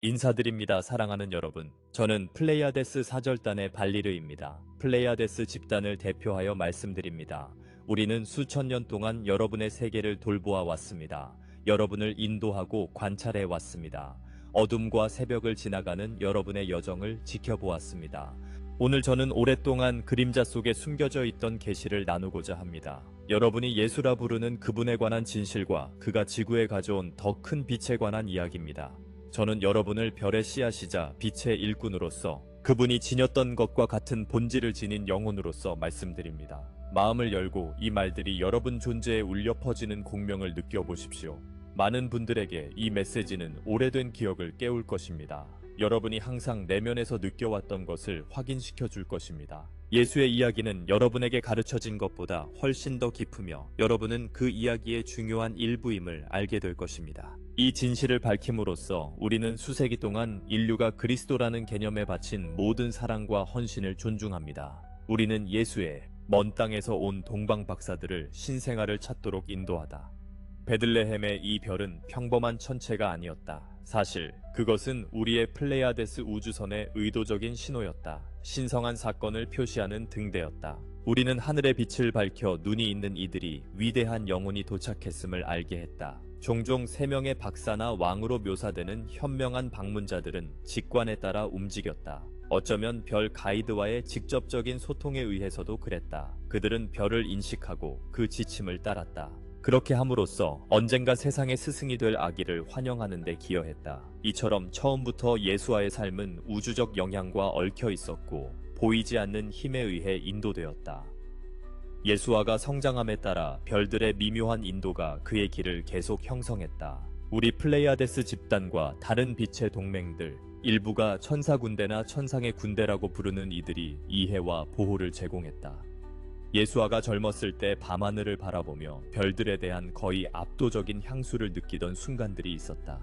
인사드립니다, 사랑하는 여러분. 저는 플레이아데스 사절단의 발리르입니다. 플레이아데스 집단을 대표하여 말씀드립니다. 우리는 수천 년 동안 여러분의 세계를 돌보아 왔습니다. 여러분을 인도하고 관찰해 왔습니다. 어둠과 새벽을 지나가는 여러분의 여정을 지켜보았습니다. 오늘 저는 오랫동안 그림자 속에 숨겨져 있던 계시를 나누고자 합니다. 여러분이 예수라 부르는 그분에 관한 진실과 그가 지구에 가져온 더 큰 빛에 관한 이야기입니다. 저는 여러분을 별의 씨앗이자 빛의 일꾼으로서 그분이 지녔던 것과 같은 본질을 지닌 영혼으로서 말씀드립니다. 마음을 열고 이 말들이 여러분 존재에 울려 퍼지는 공명을 느껴보십시오. 많은 분들에게 이 메시지는 오래된 기억을 깨울 것입니다. 여러분이 항상 내면에서 느껴왔던 것을 확인시켜 줄 것입니다. 예수의 이야기는 여러분에게 가르쳐진 것보다 훨씬 더 깊으며 여러분은 그 이야기의 중요한 일부임을 알게 될 것입니다. 이 진실을 밝힘으로써 우리는 수세기 동안 인류가 그리스도라는 개념에 바친 모든 사랑과 헌신을 존중합니다. 우리는 예수의 먼 땅에서 온 동방 박사들을 신생아를 찾도록 인도하다. 베들레헴의 이 별은 평범한 천체가 아니었다. 사실 그것은 우리의 플레이아데스 우주선의 의도적인 신호였다. 신성한 사건을 표시하는 등대였다. 우리는 하늘의 빛을 밝혀 눈이 있는 이들이 위대한 영혼이 도착했음을 알게 했다. 종종 세 명의 박사나 왕으로 묘사되는 현명한 방문자들은 직관에 따라 움직였다. 어쩌면 별 가이드와의 직접적인 소통에 의해서도 그랬다. 그들은 별을 인식하고 그 지침을 따랐다. 그렇게 함으로써 언젠가 세상의 스승이 될 아기를 환영하는 데 기여했다. 이처럼 처음부터 예수와의 삶은 우주적 영향과 얽혀 있었고 보이지 않는 힘에 의해 인도되었다. 예수아가 성장함에 따라 별들의 미묘한 인도가 그의 길을 계속 형성했다. 우리 플레이아데스 집단과 다른 빛의 동맹들, 일부가 천사군대나 천상의 군대라고 부르는 이들이 이해와 보호를 제공했다. 예수아가 젊었을 때 밤하늘을 바라보며 별들에 대한 거의 압도적인 향수를 느끼던 순간들이 있었다.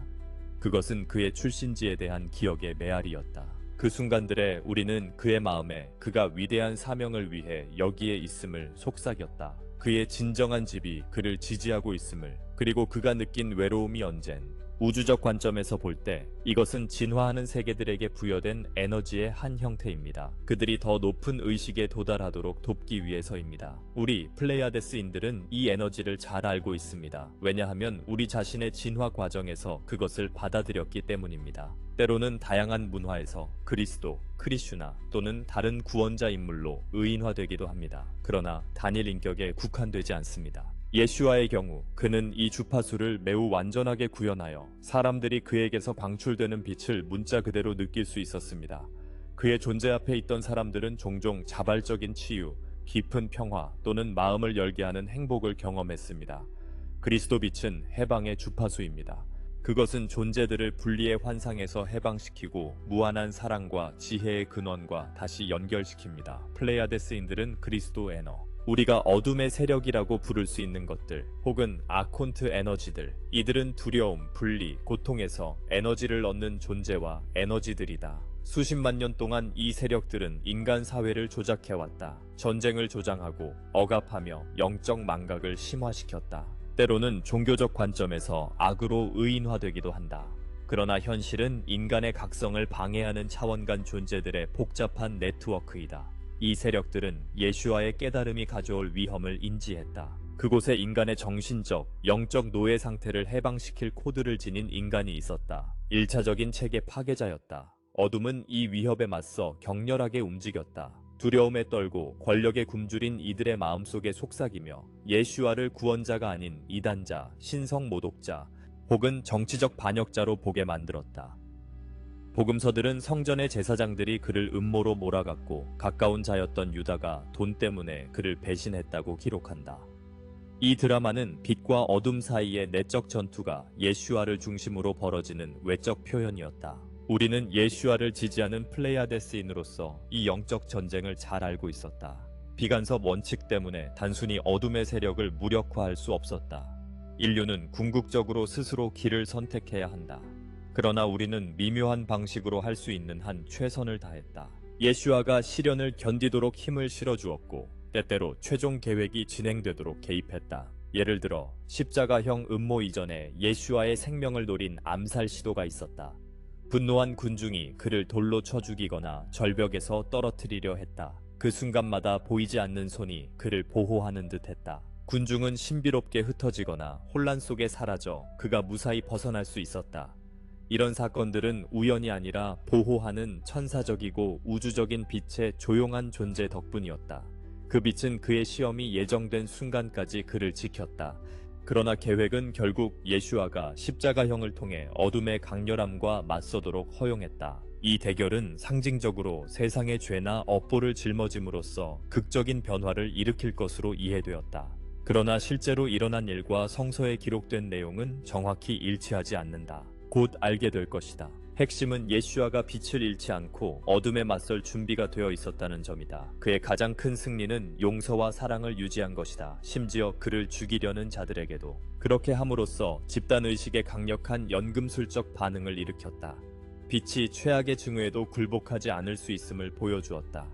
그것은 그의 출신지에 대한 기억의 메아리였다. 그 순간들에 우리는 그의 마음에 그가 위대한 사명을 위해 여기에 있음을 속삭였다. 그의 진정한 집이 그를 지지하고 있음을, 그리고 그가 느낀 외로움이 언젠 우주적 관점에서 볼 때 이것은 진화하는 세계들에게 부여된 에너지의 한 형태입니다. 그들이 더 높은 의식에 도달하도록 돕기 위해서입니다. 우리 플레이아데스인들은 이 에너지를 잘 알고 있습니다. 왜냐하면 우리 자신의 진화 과정에서 그것을 받아들였기 때문입니다. 때로는 다양한 문화에서 그리스도, 크리슈나 또는 다른 구원자 인물로 의인화되기도 합니다. 그러나 단일 인격에 국한되지 않습니다. 예슈아의 경우 그는 이 주파수를 매우 완전하게 구현하여 사람들이 그에게서 방출되는 빛을 문자 그대로 느낄 수 있었습니다. 그의 존재 앞에 있던 사람들은 종종 자발적인 치유, 깊은 평화 또는 마음을 열게 하는 행복을 경험했습니다. 그리스도 빛은 해방의 주파수입니다. 그것은 존재들을 분리의 환상에서 해방시키고 무한한 사랑과 지혜의 근원과 다시 연결시킵니다. 플레이아데스인들은 그리스도 에너, 우리가 어둠의 세력이라고 부를 수 있는 것들, 혹은 아콘트 에너지들, 이들은 두려움, 분리, 고통에서 에너지를 얻는 존재와 에너지들이다. 수십만 년 동안 이 세력들은 인간 사회를 조작해왔다. 전쟁을 조장하고 억압하며 영적 망각을 심화시켰다. 때로는 종교적 관점에서 악으로 의인화되기도 한다. 그러나 현실은 인간의 각성을 방해하는 차원 간 존재들의 복잡한 네트워크이다. 이 세력들은 예슈아의 깨달음이 가져올 위험을 인지했다. 그곳에 인간의 정신적, 영적 노예 상태를 해방시킬 코드를 지닌 인간이 있었다. 1차적인 체계 파괴자였다. 어둠은 이 위협에 맞서 격렬하게 움직였다. 두려움에 떨고 권력에 굶주린 이들의 마음속에 속삭이며 예슈아를 구원자가 아닌 이단자, 신성 모독자, 혹은 정치적 반역자로 보게 만들었다. 복음서들은 성전의 제사장들이 그를 음모로 몰아갔고 가까운 자였던 유다가 돈 때문에 그를 배신했다고 기록한다. 이 드라마는 빛과 어둠 사이의 내적 전투가 예슈아를 중심으로 벌어지는 외적 표현이었다. 우리는 예슈아를 지지하는 플레이아데스인으로서 이 영적 전쟁을 잘 알고 있었다. 비간섭 원칙 때문에 단순히 어둠의 세력을 무력화할 수 없었다. 인류는 궁극적으로 스스로 길을 선택해야 한다. 그러나 우리는 미묘한 방식으로 할 수 있는 한 최선을 다했다. 예슈아가 시련을 견디도록 힘을 실어주었고 때때로 최종 계획이 진행되도록 개입했다. 예를 들어 십자가형 음모 이전에 예슈아의 생명을 노린 암살 시도가 있었다. 분노한 군중이 그를 돌로 쳐 죽이거나 절벽에서 떨어뜨리려 했다. 그 순간마다 보이지 않는 손이 그를 보호하는 듯했다. 군중은 신비롭게 흩어지거나 혼란 속에 사라져 그가 무사히 벗어날 수 있었다. 이런 사건들은 우연이 아니라 보호하는 천사적이고 우주적인 빛의 조용한 존재 덕분이었다. 그 빛은 그의 시험이 예정된 순간까지 그를 지켰다. 그러나 계획은 결국 예슈아가 십자가형을 통해 어둠의 강렬함과 맞서도록 허용했다. 이 대결은 상징적으로 세상의 죄나 업보를 짊어짐으로써 극적인 변화를 일으킬 것으로 이해되었다. 그러나 실제로 일어난 일과 성서에 기록된 내용은 정확히 일치하지 않는다. 곧 알게 될 것이다. 핵심은 예슈아가 빛을 잃지 않고 어둠에 맞설 준비가 되어 있었다는 점이다. 그의 가장 큰 승리는 용서와 사랑을 유지한 것이다. 심지어 그를 죽이려는 자들에게도. 그렇게 함으로써 집단의식의 강력한 연금술적 반응을 일으켰다. 빛이 최악의 증오에도 굴복하지 않을 수 있음을 보여주었다.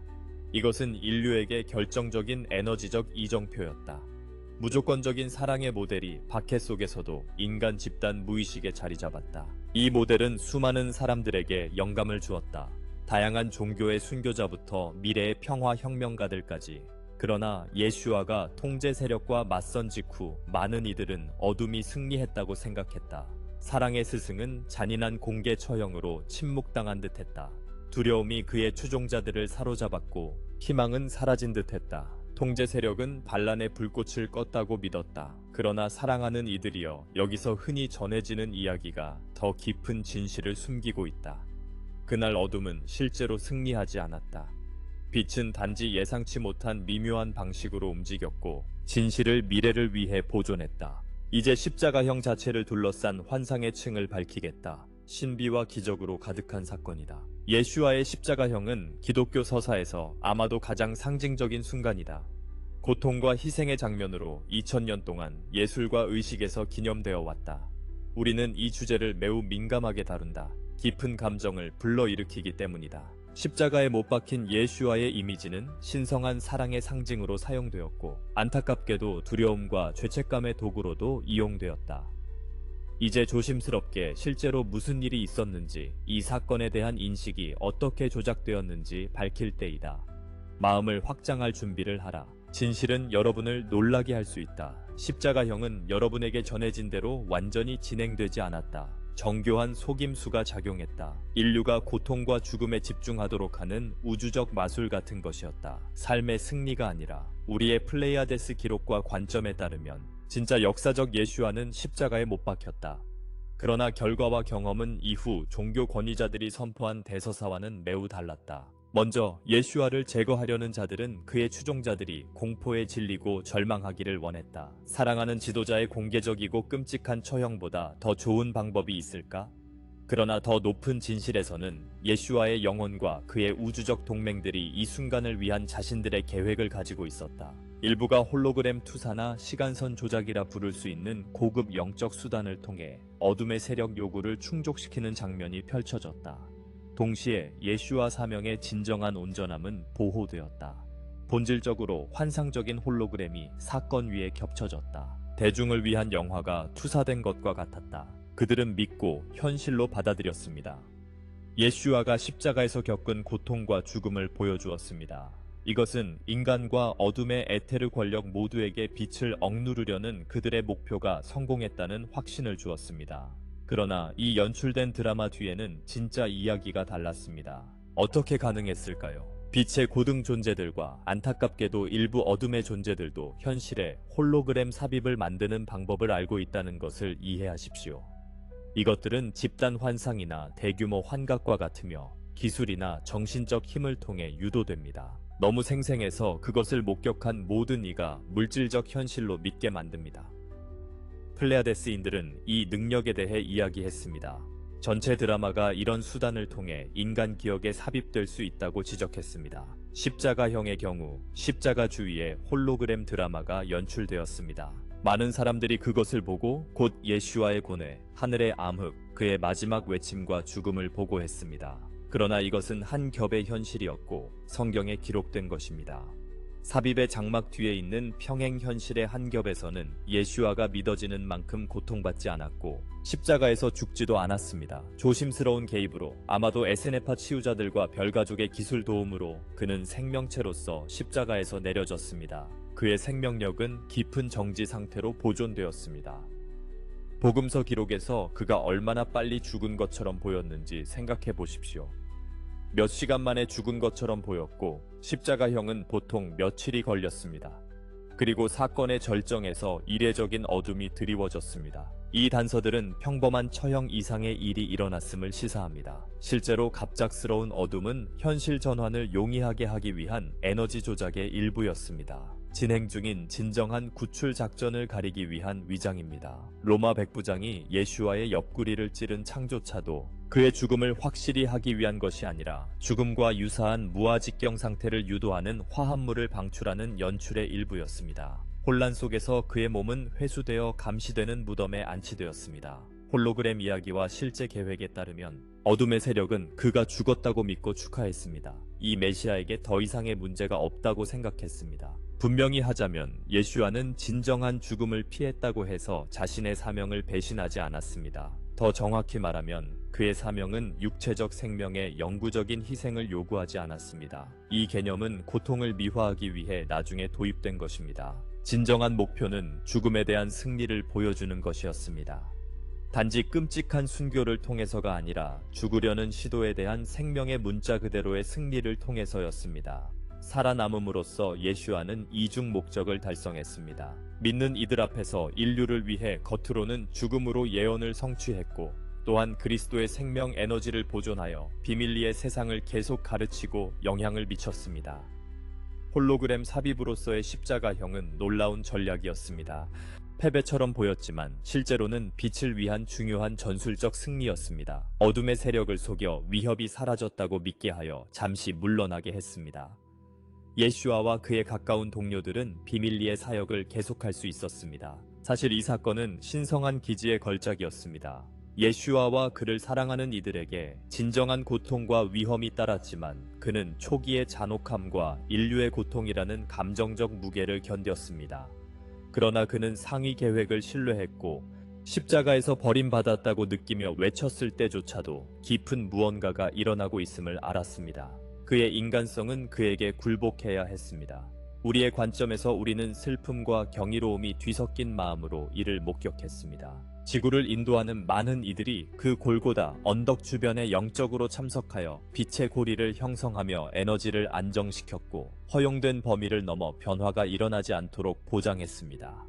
이것은 인류에게 결정적인 에너지적 이정표였다. 무조건적인 사랑의 모델이 박해 속에서도 인간 집단 무의식에 자리 잡았다. 이 모델은 수많은 사람들에게 영감을 주었다. 다양한 종교의 순교자부터 미래의 평화 혁명가들까지. 그러나 예슈아가 통제 세력과 맞선 직후 많은 이들은 어둠이 승리했다고 생각했다. 사랑의 스승은 잔인한 공개 처형으로 침묵당한 듯했다. 두려움이 그의 추종자들을 사로잡았고 희망은 사라진 듯했다. 통제 세력은 반란의 불꽃을 껐다고 믿었다. 그러나 사랑하는 이들이여, 여기서 흔히 전해지는 이야기가 더 깊은 진실을 숨기고 있다. 그날 어둠은 실제로 승리하지 않았다. 빛은 단지 예상치 못한 미묘한 방식으로 움직였고 진실을 미래를 위해 보존했다. 이제 십자가형 자체를 둘러싼 환상의 층을 밝히겠다. 신비와 기적으로 가득한 사건이다. 예슈아의 십자가형은 기독교 서사에서 아마도 가장 상징적인 순간이다. 고통과 희생의 장면으로 2000년 동안 예술과 의식에서 기념되어 왔다. 우리는 이 주제를 매우 민감하게 다룬다. 깊은 감정을 불러일으키기 때문이다. 십자가에 못 박힌 예슈아의 이미지는 신성한 사랑의 상징으로 사용되었고 안타깝게도 두려움과 죄책감의 도구로도 이용되었다. 이제 조심스럽게 실제로 무슨 일이 있었는지, 이 사건에 대한 인식이 어떻게 조작되었는지 밝힐 때이다. 마음을 확장할 준비를 하라. 진실은 여러분을 놀라게 할 수 있다. 십자가형은 여러분에게 전해진 대로 완전히 진행되지 않았다. 정교한 속임수가 작용했다. 인류가 고통과 죽음에 집중하도록 하는 우주적 마술 같은 것이었다. 삶의 승리가 아니라. 우리의 플레이아데스 기록과 관점에 따르면 진짜 역사적 예슈아는 십자가에 못 박혔다. 그러나 결과와 경험은 이후 종교 권위자들이 선포한 대서사와는 매우 달랐다. 먼저 예슈아를 제거하려는 자들은 그의 추종자들이 공포에 질리고 절망하기를 원했다. 사랑하는 지도자의 공개적이고 끔찍한 처형보다 더 좋은 방법이 있을까? 그러나 더 높은 진실에서는 예슈아의 영혼과 그의 우주적 동맹들이 이 순간을 위한 자신들의 계획을 가지고 있었다. 일부가 홀로그램 투사나 시간선 조작이라 부를 수 있는 고급 영적 수단을 통해 어둠의 세력 요구를 충족시키는 장면이 펼쳐졌다. 동시에 예슈아 사명의 진정한 온전함은 보호되었다. 본질적으로 환상적인 홀로그램이 사건 위에 겹쳐졌다. 대중을 위한 영화가 투사된 것과 같았다. 그들은 믿고 현실로 받아들였습니다. 예슈아가 십자가에서 겪은 고통과 죽음을 보여주었습니다. 이것은 인간과 어둠의 에테르 권력 모두에게 빛을 억누르려는 그들의 목표가 성공했다는 확신을 주었습니다. 그러나 이 연출된 드라마 뒤에는 진짜 이야기가 달랐습니다. 어떻게 가능했을까요? 빛의 고등 존재들과 안타깝게도 일부 어둠의 존재들도 현실에 홀로그램 삽입을 만드는 방법을 알고 있다는 것을 이해하십시오. 이것들은 집단 환상이나 대규모 환각과 같으며 기술이나 정신적 힘을 통해 유도됩니다. 너무 생생해서 그것을 목격한 모든 이가 물질적 현실로 믿게 만듭니다. 플레아데스인들은 이 능력에 대해 이야기했습니다. 전체 드라마가 이런 수단을 통해 인간 기억에 삽입될 수 있다고 지적했습니다. 십자가형의 경우 십자가 주위에 홀로그램 드라마가 연출되었습니다. 많은 사람들이 그것을 보고 곧 예슈아의 고뇌, 하늘의 암흑, 그의 마지막 외침과 죽음을 보고했습니다. 그러나 이것은 한 겹의 현실이었고 성경에 기록된 것입니다. 삽입의 장막 뒤에 있는 평행 현실의 한 겹에서는 예슈아가 믿어지는 만큼 고통받지 않았고 십자가에서 죽지도 않았습니다. 조심스러운 개입으로 아마도 에세네파 치유자들과 별가족의 기술 도움으로 그는 생명체로서 십자가에서 내려졌습니다. 그의 생명력은 깊은 정지 상태로 보존되었습니다. 복음서 기록에서 그가 얼마나 빨리 죽은 것처럼 보였는지 생각해 보십시오. 몇 시간 만에 죽은 것처럼 보였고 십자가형은 보통 며칠이 걸렸습니다. 그리고 사건의 절정에서 이례적인 어둠이 드리워졌습니다. 이 단서들은 평범한 처형 이상의 일이 일어났음을 시사합니다. 실제로 갑작스러운 어둠은 현실 전환을 용이하게 하기 위한 에너지 조작의 일부였습니다. 진행 중인 진정한 구출 작전을 가리기 위한 위장입니다. 로마 백부장이 예슈아의 옆구리를 찌른 창조차도 그의 죽음을 확실히 하기 위한 것이 아니라 죽음과 유사한 무아직경 상태를 유도하는 화합물을 방출하는 연출의 일부였습니다. 혼란 속에서 그의 몸은 회수되어 감시되는 무덤에 안치되었습니다. 홀로그램 이야기와 실제 계획에 따르면 어둠의 세력은 그가 죽었다고 믿고 축하했습니다. 이 메시아에게 더 이상의 문제가 없다고 생각했습니다. 분명히 하자면 예슈아는 진정한 죽음을 피했다고 해서 자신의 사명을 배신하지 않았습니다. 더 정확히 말하면 그의 사명은 육체적 생명의 영구적인 희생을 요구하지 않았습니다. 이 개념은 고통을 미화하기 위해 나중에 도입된 것입니다. 진정한 목표는 죽음에 대한 승리를 보여주는 것이었습니다. 단지 끔찍한 순교를 통해서가 아니라 죽으려는 시도에 대한 생명의 문자 그대로의 승리를 통해서였습니다. 살아남음으로써 예슈아는 이중 목적을 달성했습니다. 믿는 이들 앞에서 인류를 위해 겉으로는 죽음으로 예언을 성취했고 또한 그리스도의 생명 에너지를 보존하여 비밀리에 세상을 계속 가르치고 영향을 미쳤습니다. 홀로그램 삽입으로서의 십자가형은 놀라운 전략이었습니다. 패배처럼 보였지만 실제로는 빛을 위한 중요한 전술적 승리였습니다. 어둠의 세력을 속여 위협이 사라졌다고 믿게 하여 잠시 물러나게 했습니다. 예슈아와 그의 가까운 동료들은 비밀리의 사역을 계속할 수 있었습니다. 사실 이 사건은 신성한 기지의 걸작이었습니다. 예슈아와 그를 사랑하는 이들에게 진정한 고통과 위험이 따랐지만 그는 초기의 잔혹함과 인류의 고통이라는 감정적 무게를 견뎠습니다. 그러나 그는 상위 계획을 신뢰했고 십자가에서 버림받았다고 느끼며 외쳤을 때조차도 깊은 무언가가 일어나고 있음을 알았습니다. 그의 인간성은 그에게 굴복해야 했습니다. 우리의 관점에서 우리는 슬픔과 경이로움이 뒤섞인 마음으로 이를 목격했습니다. 지구를 인도하는 많은 이들이 그 골고다 언덕 주변에 영적으로 참석하여 빛의 고리를 형성하며 에너지를 안정시켰고 허용된 범위를 넘어 변화가 일어나지 않도록 보장했습니다.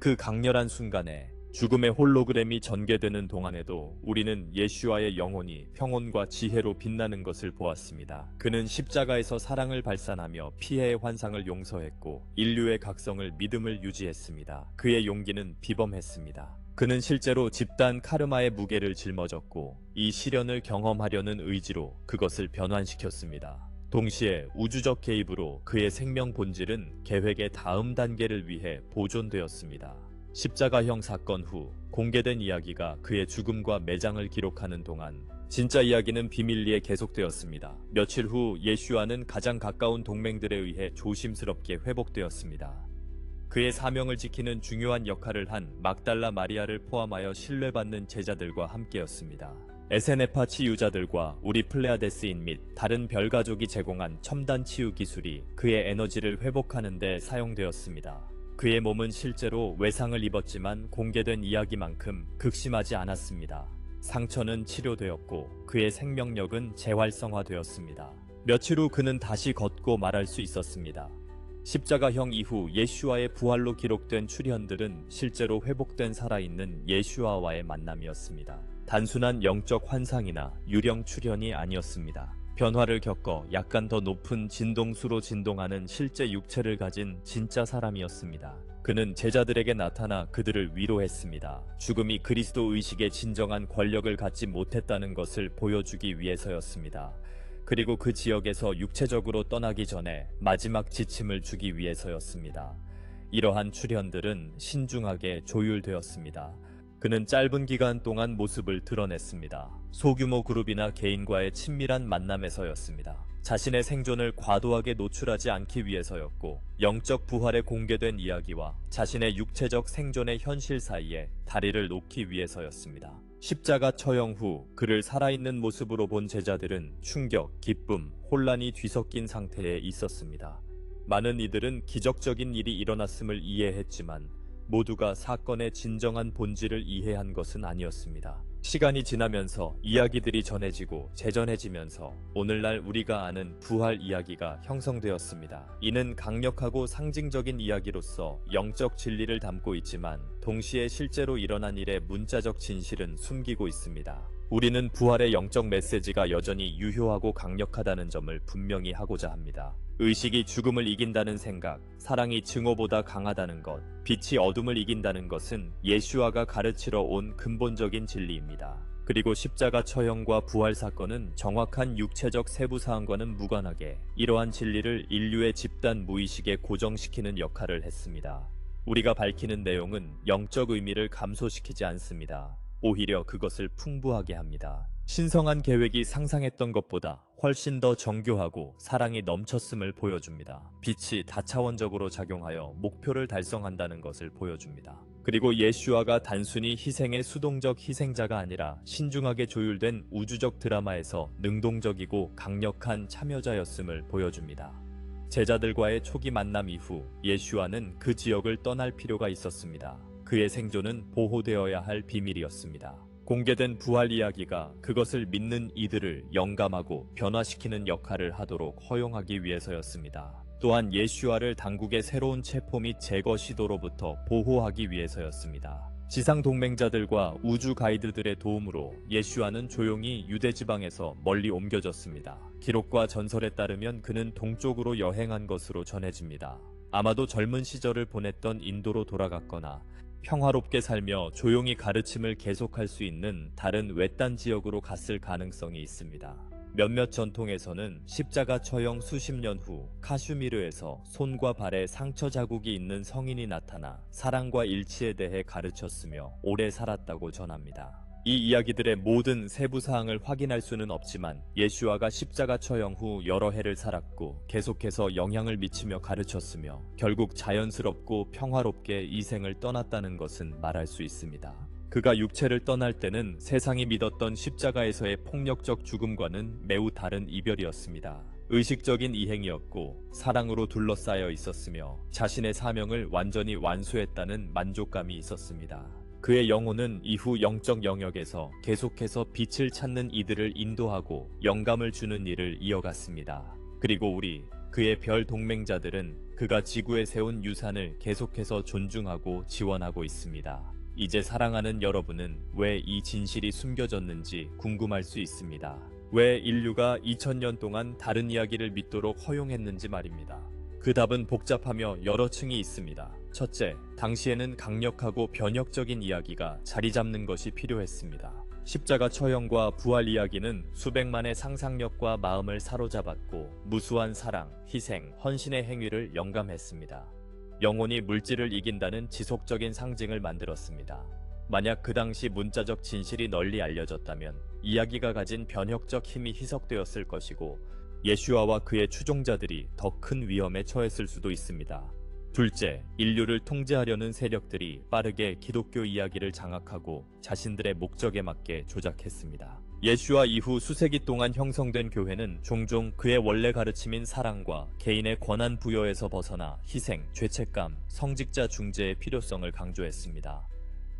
그 강렬한 순간에 죽음의 홀로그램이 전개되는 동안에도 우리는 예슈아의 영혼이 평온과 지혜로 빛나는 것을 보았습니다. 그는 십자가에서 사랑을 발산하며 피해의 환상을 용서했고 인류의 각성을 믿음을 유지했습니다. 그의 용기는 비범했습니다. 그는 실제로 집단 카르마의 무게를 짊어졌고 이 시련을 경험하려는 의지로 그것을 변환시켰습니다. 동시에 우주적 개입으로 그의 생명 본질은 계획의 다음 단계를 위해 보존되었습니다. 십자가형 사건 후 공개된 이야기가 그의 죽음과 매장을 기록하는 동안 진짜 이야기는 비밀리에 계속되었습니다. 며칠 후 예슈아는 가장 가까운 동맹들에 의해 조심스럽게 회복되었습니다. 그의 사명을 지키는 중요한 역할을 한 막달라 마리아를 포함하여 신뢰받는 제자들과 함께였습니다. 에세네파 치유자들과 우리 플레아데스인 및 다른 별가족이 제공한 첨단 치유 기술이 그의 에너지를 회복하는 데 사용되었습니다. 그의 몸은 실제로 외상을 입었지만 공개된 이야기만큼 극심하지 않았습니다. 상처는 치료되었고 그의 생명력은 재활성화되었습니다. 며칠 후 그는 다시 걷고 말할 수 있었습니다. 십자가형 이후 예슈아의 부활로 기록된 출현들은 실제로 회복된 살아있는 예슈아와의 만남이었습니다. 단순한 영적 환상이나 유령 출현이 아니었습니다. 변화를 겪어 약간 더 높은 진동수로 진동하는 실제 육체를 가진 진짜 사람이었습니다. 그는 제자들에게 나타나 그들을 위로했습니다. 죽음이 그리스도 의식의 진정한 권력을 갖지 못했다는 것을 보여주기 위해서였습니다. 그리고 그 지역에서 육체적으로 떠나기 전에 마지막 지침을 주기 위해서였습니다. 이러한 출현들은 신중하게 조율되었습니다. 그는 짧은 기간 동안 모습을 드러냈습니다. 소규모 그룹이나 개인과의 친밀한 만남에서였습니다. 자신의 생존을 과도하게 노출하지 않기 위해서였고, 영적 부활에 공개된 이야기와 자신의 육체적 생존의 현실 사이에 다리를 놓기 위해서였습니다. 십자가 처형 후 그를 살아있는 모습으로 본 제자들은 충격, 기쁨, 혼란이 뒤섞인 상태에 있었습니다. 많은 이들은 기적적인 일이 일어났음을 이해했지만 모두가 사건의 진정한 본질을 이해한 것은 아니었습니다. 시간이 지나면서 이야기들이 전해지고 재전해지면서 오늘날 우리가 아는 부활 이야기가 형성되었습니다. 이는 강력하고 상징적인 이야기로서 영적 진리를 담고 있지만 동시에 실제로 일어난 일의 문자적 진실은 숨기고 있습니다. 우리는 부활의 영적 메시지가 여전히 유효하고 강력하다는 점을 분명히 하고자 합니다. 의식이 죽음을 이긴다는 생각, 사랑이 증오보다 강하다는 것, 빛이 어둠을 이긴다는 것은 예수아가 가르치러 온 근본적인 진리입니다. 그리고 십자가 처형과 부활 사건은 정확한 육체적 세부 사항과는 무관하게 이러한 진리를 인류의 집단 무의식에 고정시키는 역할을 했습니다. 우리가 밝히는 내용은 영적 의미를 감소시키지 않습니다. 오히려 그것을 풍부하게 합니다. 신성한 계획이 상상했던 것보다 훨씬 더 정교하고 사랑이 넘쳤음을 보여줍니다. 빛이 다차원적으로 작용하여 목표를 달성한다는 것을 보여줍니다. 그리고 예슈아가 단순히 희생의 수동적 희생자가 아니라 신중하게 조율된 우주적 드라마에서 능동적이고 강력한 참여자였음을 보여줍니다. 제자들과의 초기 만남 이후 예슈아는 그 지역을 떠날 필요가 있었습니다. 그의 생존은 보호되어야 할 비밀이었습니다. 공개된 부활 이야기가 그것을 믿는 이들을 영감하고 변화시키는 역할을 하도록 허용하기 위해서였습니다. 또한 예슈아를 당국의 새로운 체포 및 제거 시도로부터 보호하기 위해서였습니다. 지상 동맹자들과 우주 가이드들의 도움으로 예슈아는 조용히 유대 지방에서 멀리 옮겨졌습니다. 기록과 전설에 따르면 그는 동쪽으로 여행한 것으로 전해집니다. 아마도 젊은 시절을 보냈던 인도로 돌아갔거나 평화롭게 살며 조용히 가르침을 계속할 수 있는 다른 외딴 지역으로 갔을 가능성이 있습니다. 몇몇 전통에서는 십자가 처형 수십 년 후 카슈미르에서 손과 발에 상처 자국이 있는 성인이 나타나 사랑과 일치에 대해 가르쳤으며 오래 살았다고 전합니다. 이 이야기들의 모든 세부 사항을 확인할 수는 없지만 예슈아가 십자가 처형 후 여러 해를 살았고 계속해서 영향을 미치며 가르쳤으며 결국 자연스럽고 평화롭게 이 생을 떠났다는 것은 말할 수 있습니다. 그가 육체를 떠날 때는 세상이 믿었던 십자가에서의 폭력적 죽음과는 매우 다른 이별이었습니다. 의식적인 이행이었고 사랑으로 둘러싸여 있었으며 자신의 사명을 완전히 완수했다는 만족감이 있었습니다. 그의 영혼은 이후 영적 영역에서 계속해서 빛을 찾는 이들을 인도하고 영감을 주는 일을 이어갔습니다. 그리고 그의 별 동맹자들은 그가 지구에 세운 유산을 계속해서 존중하고 지원하고 있습니다. 이제 사랑하는 여러분은 왜 이 진실이 숨겨졌는지 궁금할 수 있습니다. 왜 인류가 2000년 동안 다른 이야기를 믿도록 허용했는지 말입니다. 그 답은 복잡하며 여러 층이 있습니다. 첫째, 당시에는 강력하고 변혁적인 이야기가 자리 잡는 것이 필요했습니다. 십자가 처형과 부활 이야기는 수백만의 상상력과 마음을 사로잡았고 무수한 사랑, 희생, 헌신의 행위를 영감했습니다. 영혼이 물질을 이긴다는 지속적인 상징을 만들었습니다. 만약 그 당시 문자적 진실이 널리 알려졌다면 이야기가 가진 변혁적 힘이 희석되었을 것이고 예슈아와 그의 추종자들이 더 큰 위험에 처했을 수도 있습니다. 둘째, 인류를 통제하려는 세력들이 빠르게 기독교 이야기를 장악하고 자신들의 목적에 맞게 조작했습니다. 예슈아 이후 수세기 동안 형성된 교회는 종종 그의 원래 가르침인 사랑과 개인의 권한 부여에서 벗어나 희생, 죄책감, 성직자 중재의 필요성을 강조했습니다.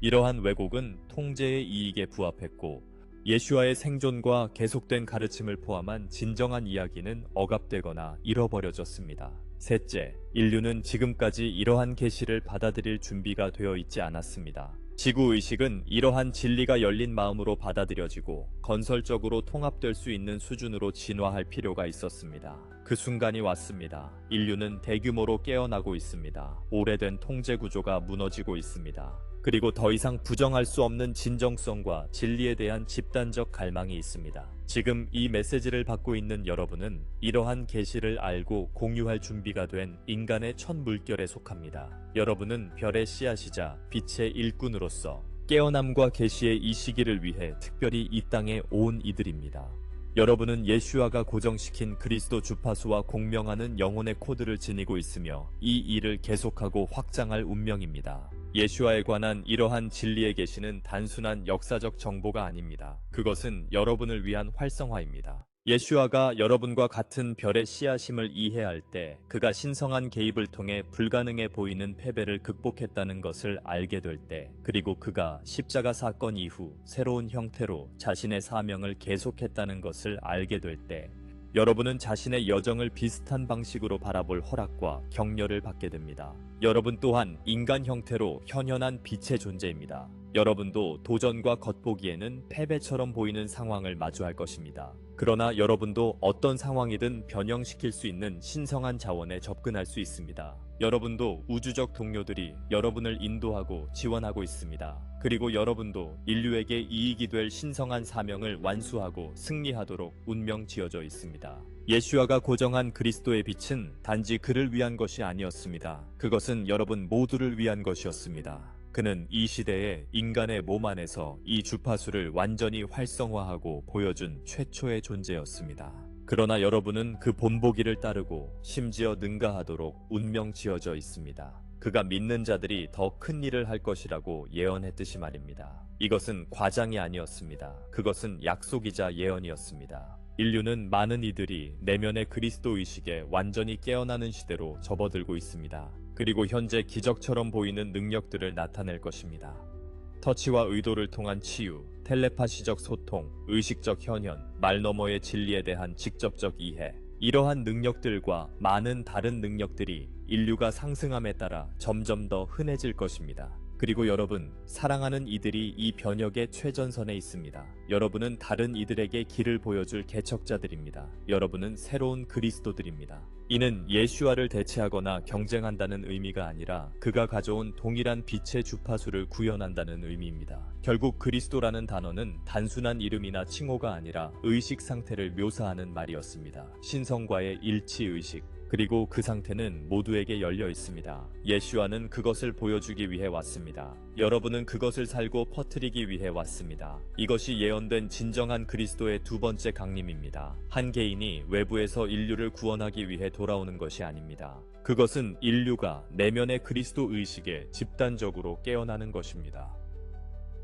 이러한 왜곡은 통제의 이익에 부합했고 예슈아의 생존과 계속된 가르침을 포함한 진정한 이야기는 억압되거나 잃어버려졌습니다. 셋째, 인류는 지금까지 이러한 계시를 받아들일 준비가 되어 있지 않았습니다. 지구의식은 이러한 진리가 열린 마음으로 받아들여지고 건설적으로 통합될 수 있는 수준으로 진화할 필요가 있었습니다. 그 순간이 왔습니다. 인류는 대규모로 깨어나고 있습니다. 오래된 통제 구조가 무너지고 있습니다. 그리고 더 이상 부정할 수 없는 진정성과 진리에 대한 집단적 갈망이 있습니다. 지금 이 메시지를 받고 있는 여러분은 이러한 계시를 알고 공유할 준비가 된 인간의 첫 물결에 속합니다. 여러분은 별의 씨앗이자 빛의 일꾼으로서 깨어남과 계시의 이 시기를 위해 특별히 이 땅에 온 이들입니다. 여러분은 예슈아가 고정시킨 그리스도 주파수와 공명하는 영혼의 코드를 지니고 있으며 이 일을 계속하고 확장할 운명입니다. 예슈아에 관한 이러한 진리의 계시는 단순한 역사적 정보가 아닙니다. 그것은 여러분을 위한 활성화입니다. 예슈아가 여러분과 같은 별의 씨앗임을 이해할 때 그가 신성한 개입을 통해 불가능해 보이는 패배를 극복했다는 것을 알게 될 때, 그리고 그가 십자가 사건 이후 새로운 형태로 자신의 사명을 계속했다는 것을 알게 될 때, 여러분은 자신의 여정을 비슷한 방식으로 바라볼 허락과 격려를 받게 됩니다. 여러분 또한 인간 형태로 현현한 빛의 존재입니다. 여러분도 도전과 겉보기에는 패배처럼 보이는 상황을 마주할 것입니다. 그러나 여러분도 어떤 상황이든 변형시킬 수 있는 신성한 자원에 접근할 수 있습니다. 여러분도 우주적 동료들이 여러분을 인도하고 지원하고 있습니다. 그리고 여러분도 인류에게 이익이 될 신성한 사명을 완수하고 승리하도록 운명 지어져 있습니다. 예슈아가 고정한 그리스도의 빛은 단지 그를 위한 것이 아니었습니다. 그것은 여러분 모두를 위한 것이었습니다. 그는 이 시대에 인간의 몸 안에서 이 주파수를 완전히 활성화하고 보여준 최초의 존재였습니다. 그러나 여러분은 그 본보기를 따르고 심지어 능가하도록 운명 지어져 있습니다. 그가 믿는 자들이 더 큰 일을 할 것이라고 예언했듯이 말입니다. 이것은 과장이 아니었습니다. 그것은 약속이자 예언이었습니다. 인류는 많은 이들이 내면의 그리스도 의식에 완전히 깨어나는 시대로 접어들고 있습니다. 그리고 현재 기적처럼 보이는 능력들을 나타낼 것입니다. 터치와 의도를 통한 치유, 텔레파시적 소통, 의식적 현현, 말 너머의 진리에 대한 직접적 이해, 이러한 능력들과 많은 다른 능력들이 인류가 상승함에 따라 점점 더 흔해질 것입니다. 그리고 여러분, 사랑하는 이들이 이 변혁의 최전선에 있습니다. 여러분은 다른 이들에게 길을 보여줄 개척자들입니다. 여러분은 새로운 그리스도들입니다. 이는 예슈아를 대체하거나 경쟁한다는 의미가 아니라 그가 가져온 동일한 빛의 주파수를 구현한다는 의미입니다. 결국 그리스도라는 단어는 단순한 이름이나 칭호가 아니라 의식 상태를 묘사하는 말이었습니다. 신성과의 일치의식, 그리고 그 상태는 모두에게 열려 있습니다. 예슈아는 그것을 보여주기 위해 왔습니다. 여러분은 그것을 살고 퍼뜨리기 위해 왔습니다. 이것이 예언된 진정한 그리스도의 두 번째 강림입니다. 한 개인이 외부에서 인류를 구원하기 위해 돌아오는 것이 아닙니다. 그것은 인류가 내면의 그리스도 의식에 집단적으로 깨어나는 것입니다.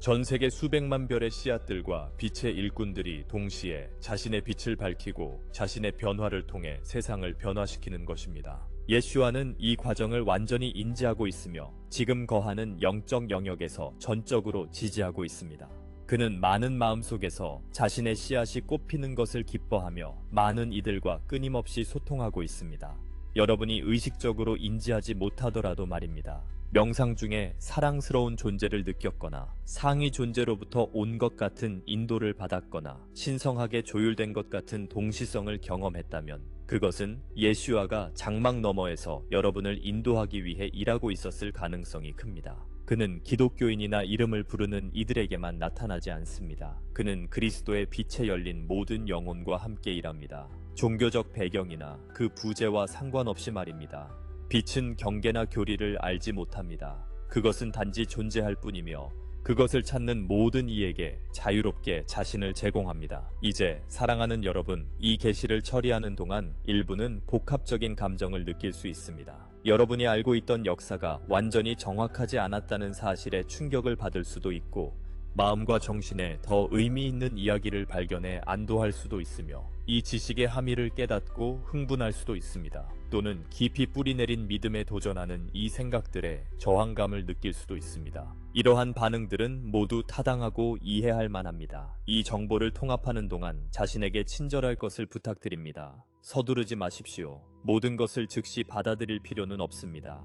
전 세계 수백만 별의 씨앗들과 빛의 일꾼들이 동시에 자신의 빛을 밝히고 자신의 변화를 통해 세상을 변화시키는 것입니다. 예슈아는 이 과정을 완전히 인지하고 있으며 지금 거하는 영적 영역에서 전적으로 지지하고 있습니다. 그는 많은 마음 속에서 자신의 씨앗이 꽃피는 것을 기뻐하며 많은 이들과 끊임없이 소통하고 있습니다. 여러분이 의식적으로 인지하지 못하더라도 말입니다. 명상 중에 사랑스러운 존재를 느꼈거나 상위 존재로부터 온 것 같은 인도를 받았거나 신성하게 조율된 것 같은 동시성을 경험했다면 그것은 예슈아가 장막 너머에서 여러분을 인도하기 위해 일하고 있었을 가능성이 큽니다. 그는 기독교인이나 이름을 부르는 이들에게만 나타나지 않습니다. 그는 그리스도의 빛에 열린 모든 영혼과 함께 일합니다. 종교적 배경이나 그 부재와 상관없이 말입니다. 빛은 경계나 교리를 알지 못합니다. 그것은 단지 존재할 뿐이며 그것을 찾는 모든 이에게 자유롭게 자신을 제공합니다. 이제 사랑하는 여러분, 이 계시를 처리하는 동안 일부는 복합적인 감정을 느낄 수 있습니다. 여러분이 알고 있던 역사가 완전히 정확하지 않았다는 사실에 충격을 받을 수도 있고 마음과 정신에 더 의미 있는 이야기를 발견해 안도할 수도 있으며 이 지식의 함의를 깨닫고 흥분할 수도 있습니다. 또는 깊이 뿌리내린 믿음에 도전하는 이 생각들에 저항감을 느낄 수도 있습니다. 이러한 반응들은 모두 타당하고 이해할 만합니다. 이 정보를 통합하는 동안 자신에게 친절할 것을 부탁드립니다. 서두르지 마십시오. 모든 것을 즉시 받아들일 필요는 없습니다.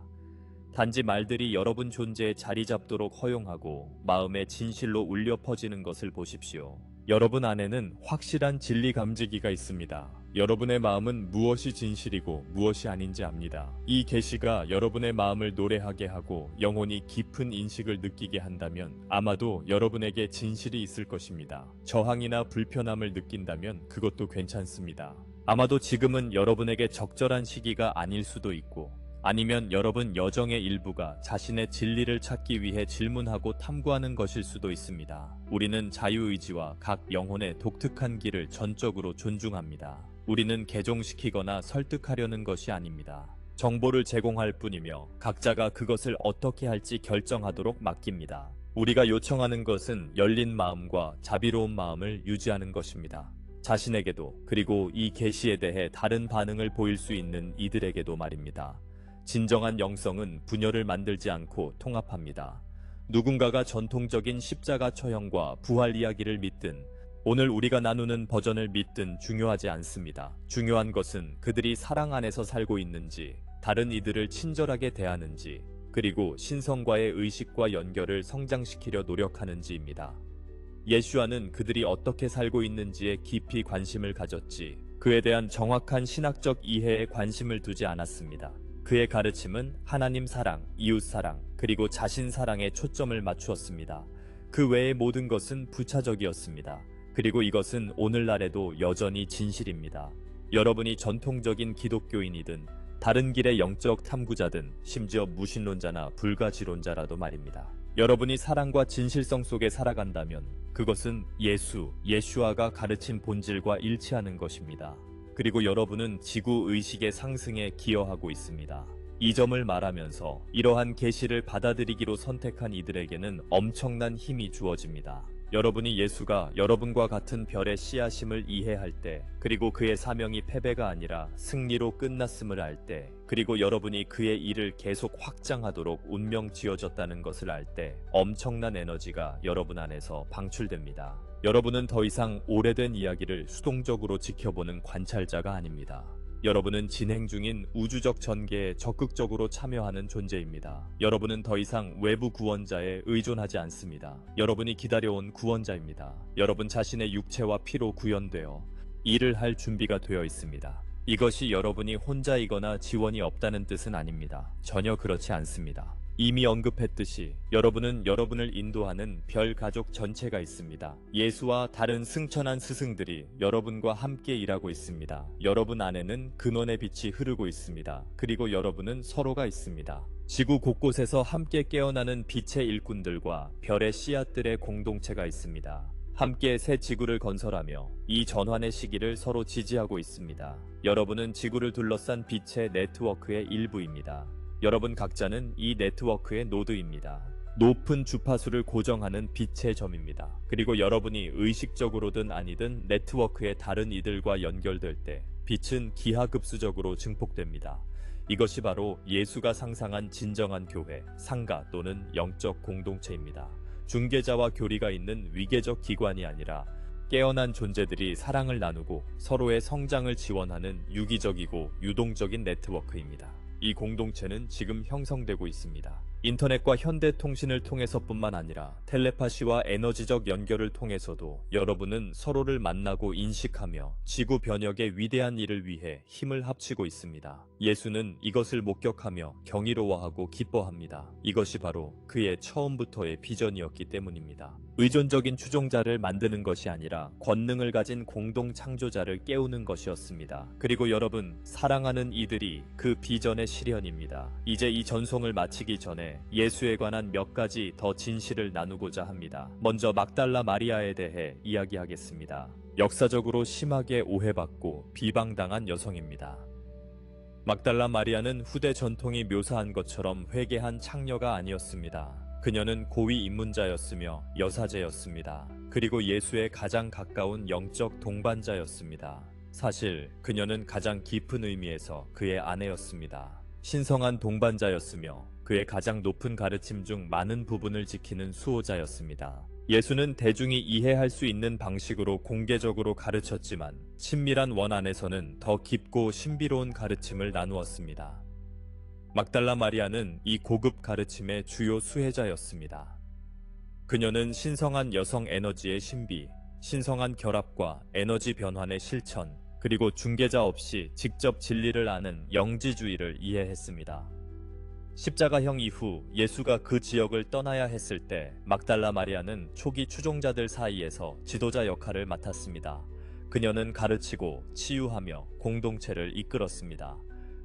단지 말들이 여러분 존재에 자리 잡도록 허용하고 마음의 진실로 울려 퍼지는 것을 보십시오. 여러분 안에는 확실한 진리 감지기가 있습니다. 여러분의 마음은 무엇이 진실이고 무엇이 아닌지 압니다. 이 계시가 여러분의 마음을 노래하게 하고 영혼이 깊은 인식을 느끼게 한다면 아마도 여러분에게 진실이 있을 것입니다. 저항이나 불편함을 느낀다면 그것도 괜찮습니다. 아마도 지금은 여러분에게 적절한 시기가 아닐 수도 있고 아니면 여러분 여정의 일부가 자신의 진리를 찾기 위해 질문하고 탐구하는 것일 수도 있습니다. 우리는 자유의지와 각 영혼의 독특한 길을 전적으로 존중합니다. 우리는 개종시키거나 설득하려는 것이 아닙니다. 정보를 제공할 뿐이며 각자가 그것을 어떻게 할지 결정하도록 맡깁니다. 우리가 요청하는 것은 열린 마음과 자비로운 마음을 유지하는 것입니다. 자신에게도 그리고 이 계시에 대해 다른 반응을 보일 수 있는 이들에게도 말입니다. 진정한 영성은 분열을 만들지 않고 통합합니다. 누군가가 전통적인 십자가 처형과 부활 이야기를 믿든 오늘 우리가 나누는 버전을 믿든 중요하지 않습니다. 중요한 것은 그들이 사랑 안에서 살고 있는지, 다른 이들을 친절하게 대하는지, 그리고 신성과의 의식과 연결을 성장시키려 노력하는지입니다. 예슈아는 그들이 어떻게 살고 있는지에 깊이 관심을 가졌지, 그에 대한 정확한 신학적 이해에 관심을 두지 않았습니다. 그의 가르침은 하나님 사랑, 이웃 사랑, 그리고 자신 사랑에 초점을 맞추었습니다. 그 외의 모든 것은 부차적이었습니다. 그리고 이것은 오늘날에도 여전히 진실입니다. 여러분이 전통적인 기독교인이든 다른 길의 영적 탐구자든 심지어 무신론자나 불가지론자라도 말입니다. 여러분이 사랑과 진실성 속에 살아간다면 그것은 예슈아가 가르친 본질과 일치하는 것입니다. 그리고 여러분은 지구 의식의 상승에 기여하고 있습니다. 이 점을 말하면서 이러한 계시를 받아들이기로 선택한 이들에게는 엄청난 힘이 주어집니다. 여러분이 예수가 여러분과 같은 별의 씨앗임을 이해할 때, 그리고 그의 사명이 패배가 아니라 승리로 끝났음을 알 때, 그리고 여러분이 그의 일을 계속 확장하도록 운명 지어졌다는 것을 알 때 엄청난 에너지가 여러분 안에서 방출됩니다. 여러분은 더 이상 오래된 이야기를 수동적으로 지켜보는 관찰자가 아닙니다. 여러분은 진행 중인 우주적 전개에 적극적으로 참여하는 존재입니다. 여러분은 더 이상 외부 구원자에 의존하지 않습니다. 여러분이 기다려온 구원자입니다. 여러분 자신의 육체와 피로 구현되어 일을 할 준비가 되어 있습니다. 이것이 여러분이 혼자이거나 지원이 없다는 뜻은 아닙니다. 전혀 그렇지 않습니다. 이미 언급했듯이 여러분은 여러분을 인도하는 별 가족 전체가 있습니다. 예수와 다른 승천한 스승들이 여러분과 함께 일하고 있습니다. 여러분 안에는 근원의 빛이 흐르고 있습니다. 그리고 여러분은 서로가 있습니다. 지구 곳곳에서 함께 깨어나는 빛의 일꾼들과 별의 씨앗들의 공동체가 있습니다. 함께 새 지구를 건설하며 이 전환의 시기를 서로 지지하고 있습니다. 여러분은 지구를 둘러싼 빛의 네트워크의 일부입니다. 여러분 각자는 이 네트워크의 노드입니다. 높은 주파수를 고정하는 빛의 점입니다. 그리고 여러분이 의식적으로든 아니든 네트워크의 다른 이들과 연결될 때 빛은 기하급수적으로 증폭됩니다. 이것이 바로 예수가 상상한 진정한 교회, 상가 또는 영적 공동체입니다. 중개자와 교리가 있는 위계적 기관이 아니라 깨어난 존재들이 사랑을 나누고 서로의 성장을 지원하는 유기적이고 유동적인 네트워크입니다. 이 공동체는 지금 형성되고 있습니다. 인터넷과 현대통신을 통해서뿐만 아니라 텔레파시와 에너지적 연결을 통해서도 여러분은 서로를 만나고 인식하며 지구 변혁의 위대한 일을 위해 힘을 합치고 있습니다. 예수는 이것을 목격하며 경이로워하고 기뻐합니다. 이것이 바로 그의 처음부터의 비전이었기 때문입니다. 의존적인 추종자를 만드는 것이 아니라 권능을 가진 공동 창조자를 깨우는 것이었습니다. 그리고 여러분, 사랑하는 이들이 그 비전의 실현입니다. 이제 이 전송을 마치기 전에 예수에 관한 몇 가지 더 진실을 나누고자 합니다. 먼저 막달라 마리아에 대해 이야기하겠습니다. 역사적으로 심하게 오해받고 비방당한 여성입니다. 막달라 마리아는 후대 전통이 묘사한 것처럼 회개한 창녀가 아니었습니다. 그녀는 고위 입문자였으며 여사제였습니다. 그리고 예수의 가장 가까운 영적 동반자였습니다. 사실 그녀는 가장 깊은 의미에서 그의 아내였습니다. 신성한 동반자였으며 그의 가장 높은 가르침 중 많은 부분을 지키는 수호자였습니다. 예수는 대중이 이해할 수 있는 방식으로 공개적으로 가르쳤지만 친밀한 원 안에서는 더 깊고 신비로운 가르침을 나누었습니다. 막달라 마리아는 이 고급 가르침의 주요 수혜자였습니다. 그녀는 신성한 여성 에너지의 신비, 신성한 결합과 에너지 변환의 실천, 그리고 중개자 없이 직접 진리를 아는 영지주의를 이해했습니다. 십자가형 이후 예수가 그 지역을 떠나야 했을 때 막달라 마리아는 초기 추종자들 사이에서 지도자 역할을 맡았습니다. 그녀는 가르치고 치유하며 공동체를 이끌었습니다.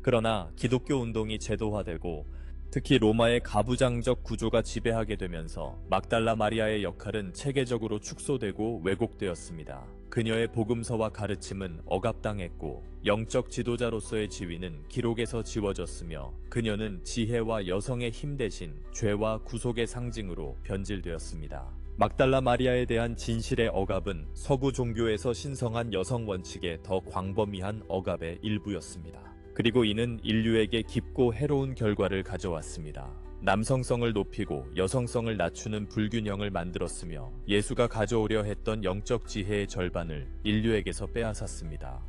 그러나 기독교 운동이 제도화되고 특히 로마의 가부장적 구조가 지배하게 되면서 막달라 마리아의 역할은 체계적으로 축소되고 왜곡되었습니다. 그녀의 복음서와 가르침은 억압당했고 영적 지도자로서의 지위는 기록에서 지워졌으며 그녀는 지혜와 여성의 힘 대신 죄와 구속의 상징으로 변질되었습니다. 막달라 마리아에 대한 진실의 억압은 서구 종교에서 신성한 여성 원칙의 더 광범위한 억압의 일부였습니다. 그리고 이는 인류에게 깊고 해로운 결과를 가져왔습니다. 남성성을 높이고 여성성을 낮추는 불균형을 만들었으며 예수가 가져오려 했던 영적 지혜의 절반을 인류에게서 빼앗았습니다.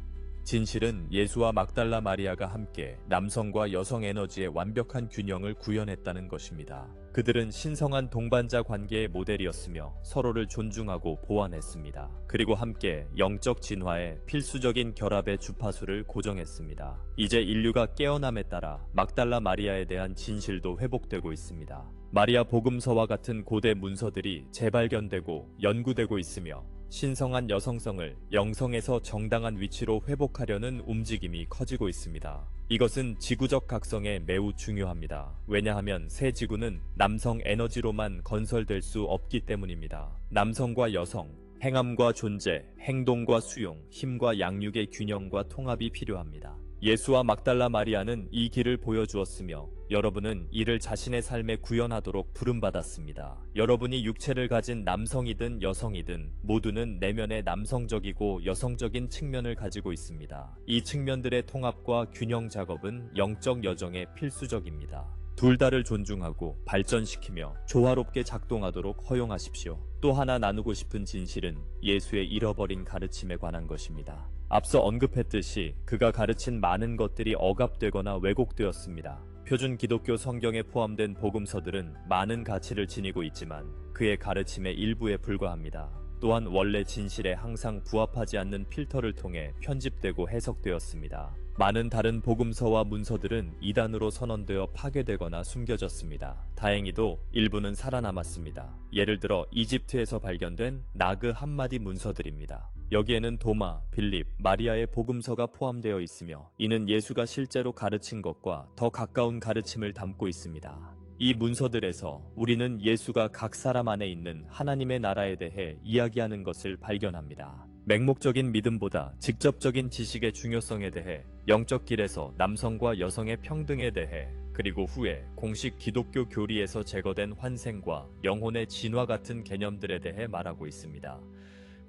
진실은 예수와 막달라 마리아가 함께 남성과 여성 에너지의 완벽한 균형을 구현했다는 것입니다. 그들은 신성한 동반자 관계의 모델이었으며 서로를 존중하고 보완했습니다. 그리고 함께 영적 진화의 필수적인 결합의 주파수를 고정했습니다. 이제 인류가 깨어남에 따라 막달라 마리아에 대한 진실도 회복되고 있습니다. 마리아 복음서와 같은 고대 문서들이 재발견되고 연구되고 있으며 신성한 여성성을 영성에서 정당한 위치로 회복하려는 움직임이 커지고 있습니다. 이것은 지구적 각성에 매우 중요합니다. 왜냐하면 새 지구는 남성 에너지로만 건설될 수 없기 때문입니다. 남성과 여성, 행함과 존재, 행동과 수용, 힘과 양육의 균형과 통합이 필요합니다. 예수와 막달라 마리아는 이 길을 보여주었으며 여러분은 이를 자신의 삶에 구현하도록 부름받았습니다. 여러분이 육체를 가진 남성이든 여성이든 모두는 내면의 남성적이고 여성적인 측면을 가지고 있습니다. 이 측면들의 통합과 균형 작업은 영적 여정에 필수적입니다. 둘 다를 존중하고 발전시키며 조화롭게 작동하도록 허용하십시오. 또 하나 나누고 싶은 진실은 예수의 잃어버린 가르침에 관한 것입니다. 앞서 언급했듯이 그가 가르친 많은 것들이 억압되거나 왜곡되었습니다. 표준 기독교 성경에 포함된 복음서들은 많은 가치를 지니고 있지만 그의 가르침의 일부에 불과합니다. 또한 원래 진실에 항상 부합하지 않는 필터를 통해 편집되고 해석되었습니다. 많은 다른 복음서와 문서들은 이단으로 선언되어 파괴되거나 숨겨졌습니다. 다행히도 일부는 살아남았습니다. 예를 들어 이집트에서 발견된 나그 함마디 문서들입니다. 여기에는 도마, 빌립, 마리아의 복음서가 포함되어 있으며 이는 예수가 실제로 가르친 것과 더 가까운 가르침을 담고 있습니다. 이 문서들에서 우리는 예수가 각 사람 안에 있는 하나님의 나라에 대해 이야기하는 것을 발견합니다. 맹목적인 믿음보다 직접적인 지식의 중요성에 대해, 영적 길에서 남성과 여성의 평등에 대해, 그리고 후에 공식 기독교 교리에서 제거된 환생과 영혼의 진화 같은 개념들에 대해 말하고 있습니다.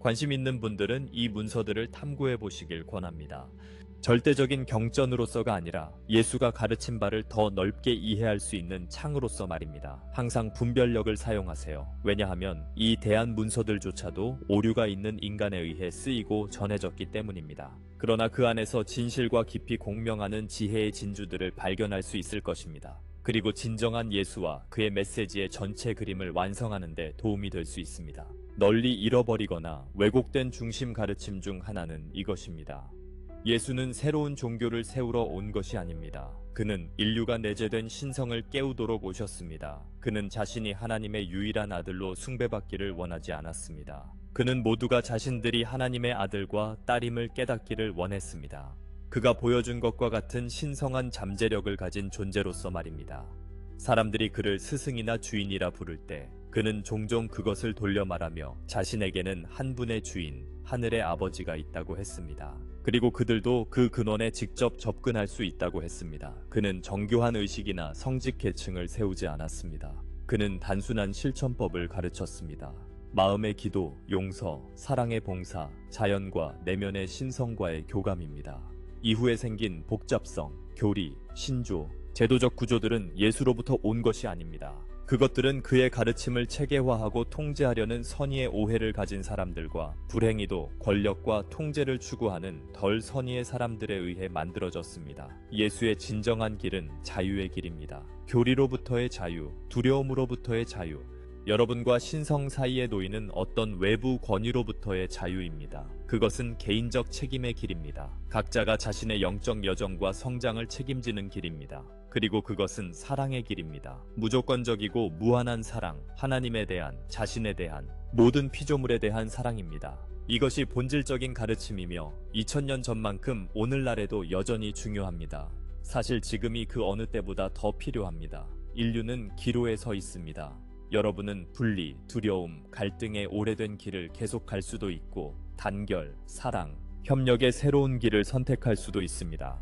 관심 있는 분들은 이 문서들을 탐구해 보시길 권합니다. 절대적인 경전으로서가 아니라 예수가 가르친 바를 더 넓게 이해할 수 있는 창으로서 말입니다. 항상 분별력을 사용하세요. 왜냐하면 이 대한 문서들조차도 오류가 있는 인간에 의해 쓰이고 전해졌기 때문입니다. 그러나 그 안에서 진실과 깊이 공명하는 지혜의 진주들을 발견할 수 있을 것입니다. 그리고 진정한 예수와 그의 메시지의 전체 그림을 완성하는 데 도움이 될 수 있습니다. 널리 잃어버리거나 왜곡된 중심 가르침 중 하나는 이것입니다. 예수는 새로운 종교를 세우러 온 것이 아닙니다. 그는 인류가 내재된 신성을 깨우도록 오셨습니다. 그는 자신이 하나님의 유일한 아들로 숭배받기를 원하지 않았습니다. 그는 모두가 자신들이 하나님의 아들과 딸임을 깨닫기를 원했습니다. 그가 보여준 것과 같은 신성한 잠재력을 가진 존재로서 말입니다. 사람들이 그를 스승이나 주인이라 부를 때 그는 종종 그것을 돌려 말하며 자신에게는 한 분의 주인, 하늘의 아버지가 있다고 했습니다. 그리고 그들도 그 근원에 직접 접근할 수 있다고 했습니다. 그는 정교한 의식이나 성직 계층을 세우지 않았습니다. 그는 단순한 실천법을 가르쳤습니다. 마음의 기도, 용서, 사랑의 봉사, 자연과 내면의 신성과의 교감입니다. 이후에 생긴 복잡성, 교리, 신조, 제도적 구조들은 예수로부터 온 것이 아닙니다. 그것들은 그의 가르침을 체계화하고 통제하려는 선의의 오해를 가진 사람들과 불행히도 권력과 통제를 추구하는 덜 선의의 사람들에 의해 만들어졌습니다. 예수의 진정한 길은 자유의 길입니다. 교리로부터의 자유, 두려움으로부터의 자유, 여러분과 신성 사이에 놓이는 어떤 외부 권위로부터의 자유입니다. 그것은 개인적 책임의 길입니다. 각자가 자신의 영적 여정과 성장을 책임지는 길입니다. 그리고 그것은 사랑의 길입니다. 무조건적이고 무한한 사랑, 하나님에 대한, 자신에 대한, 모든 피조물에 대한 사랑입니다. 이것이 본질적인 가르침이며 2000년 전만큼 오늘날에도 여전히 중요합니다. 사실 지금이 그 어느 때보다 더 필요합니다. 인류는 기로에 서 있습니다. 여러분은 분리, 두려움, 갈등의 오래된 길을 계속 갈 수도 있고 단결, 사랑, 협력의 새로운 길을 선택할 수도 있습니다.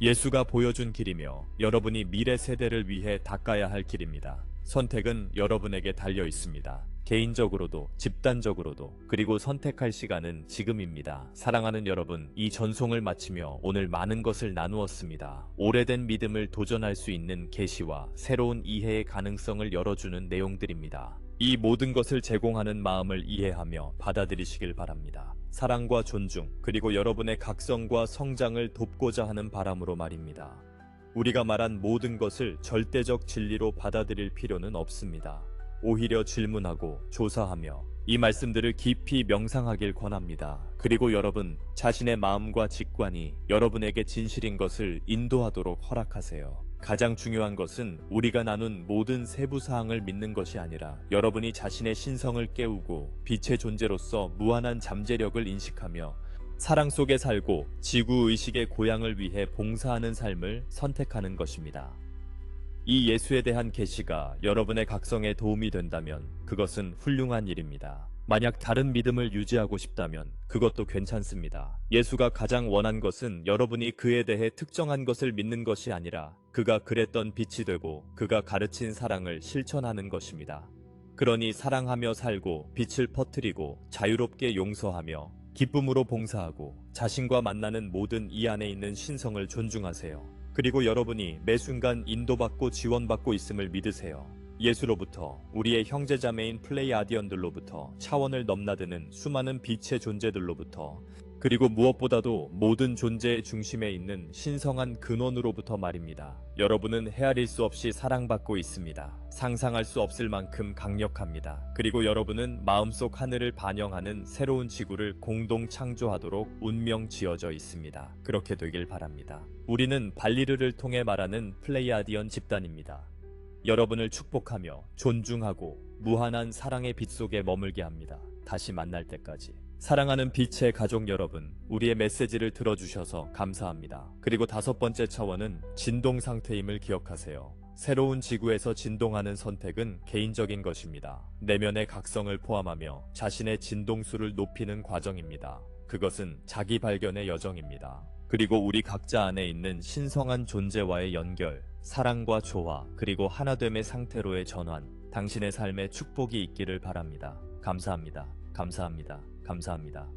예수가 보여준 길이며 여러분이 미래 세대를 위해 닦아야 할 길입니다. 선택은 여러분에게 달려 있습니다. 개인적으로도 집단적으로도, 그리고 선택할 시간은 지금입니다. 사랑하는 여러분, 이 전송을 마치며 오늘 많은 것을 나누었습니다. 오래된 믿음을 도전할 수 있는 계시와 새로운 이해의 가능성을 열어주는 내용들입니다. 이 모든 것을 제공하는 마음을 이해하며 받아들이시길 바랍니다. 사랑과 존중, 그리고 여러분의 각성과 성장을 돕고자 하는 바람으로 말입니다. 우리가 말한 모든 것을 절대적 진리로 받아들일 필요는 없습니다. 오히려 질문하고 조사하며 이 말씀들을 깊이 명상하길 권합니다. 그리고 여러분 자신의 마음과 직관이 여러분에게 진실인 것을 인도하도록 허락하세요. 가장 중요한 것은 우리가 나눈 모든 세부 사항을 믿는 것이 아니라 여러분이 자신의 신성을 깨우고 빛의 존재로서 무한한 잠재력을 인식하며 사랑 속에 살고 지구의식의 고향을 위해 봉사하는 삶을 선택하는 것입니다. 이 예수에 대한 계시가 여러분의 각성에 도움이 된다면 그것은 훌륭한 일입니다. 만약 다른 믿음을 유지하고 싶다면 그것도 괜찮습니다. 예수가 가장 원한 것은 여러분이 그에 대해 특정한 것을 믿는 것이 아니라 그가 그랬던 빛이 되고 그가 가르친 사랑을 실천하는 것입니다. 그러니 사랑하며 살고 빛을 퍼뜨리고 자유롭게 용서하며 기쁨으로 봉사하고 자신과 만나는 모든 이 안에 있는 신성을 존중하세요. 그리고 여러분이 매 순간 인도받고 지원받고 있음을 믿으세요. 예수로부터, 우리의 형제자매인 플레이아디언들로부터, 차원을 넘나드는 수많은 빛의 존재들로부터, 그리고 무엇보다도 모든 존재의 중심에 있는 신성한 근원으로부터 말입니다. 여러분은 헤아릴 수 없이 사랑받고 있습니다. 상상할 수 없을 만큼 강력합니다. 그리고 여러분은 마음속 하늘을 반영하는 새로운 지구를 공동 창조하도록 운명 지어져 있습니다. 그렇게 되길 바랍니다. 우리는 발리르를 통해 말하는 플레이아디언 집단입니다. 여러분을 축복하며 존중하고 무한한 사랑의 빛 속에 머물게 합니다. 다시 만날 때까지. 사랑하는 빛의 가족 여러분, 우리의 메시지를 들어주셔서 감사합니다. 그리고 5번째 차원은 진동 상태임을 기억하세요. 새로운 지구에서 진동하는 선택은 개인적인 것입니다. 내면의 각성을 포함하며 자신의 진동수를 높이는 과정입니다. 그것은 자기 발견의 여정입니다. 그리고 우리 각자 안에 있는 신성한 존재와의 연결, 사랑과 조화, 그리고 하나됨의 상태로의 전환, 당신의 삶에 축복이 있기를 바랍니다. 감사합니다. 감사합니다. 감사합니다.